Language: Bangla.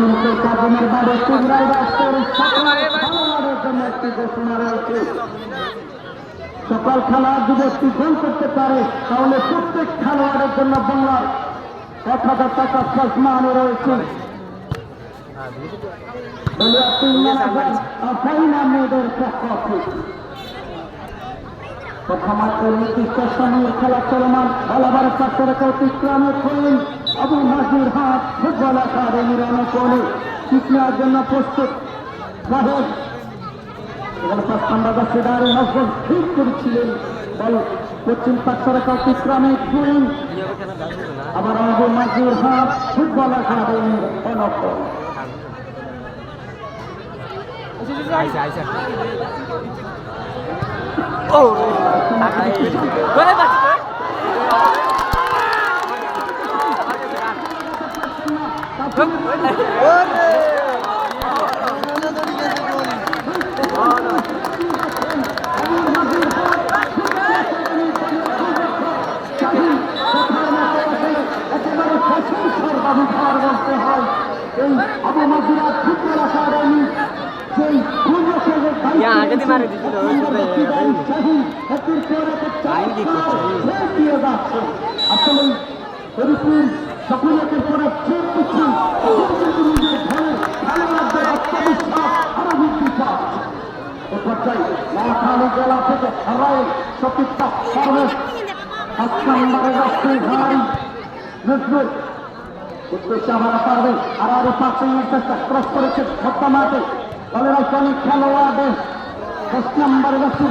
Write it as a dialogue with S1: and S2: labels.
S1: কিন্তু কাজনের বাড়ি কুমড়াই রাষ্ট্রের খেলোয়াড়ের জন্য একটি ঘোষণা রয়েছে। সকল খেলা যদি একটি গোল করতে পারে তাহলে প্রত্যেক খেলোয়াড়ের জন্য বাংলার 1000 টাকা সম্মান রয়েছে। মেয়েদের প্রথমার্থের নির্দিষ্ট সময়ের খেলা চলমান বলাবার পাশে রেখে অতিক্রমে করলেন আবু নাজির হাট ফুটবল একাডেমির অনুকূলে কিক নেওয়ার জন্য প্রস্তুত সাহেব। এখানে 5 নম্বর বাসে দাঁড়িয়ে নজর ঠিক করেছিলেন বল পশ্চিম পাশে রেখে অতিক্রমে করলেন আবার আবু নাজির হাট ফুটবল একাডেমির অনুকূলে।
S2: आगे दी मारे दीजिए
S1: আসলে হরিপুর সকলের পরে জেলা থেকে হারায় সতীর্থা সর্বেশ 5 নম্বরের রাষ্ট্রীয় ভাই নজরুল উদ্দেশ্যে আমরা পারবে আর আরো 5 চেষ্টা ক্রস করেছে ভোক্তা মাঠে দলের অনেক খেলোয়াড়দের 10 নম্বরের
S2: রাষ্ট্রীয়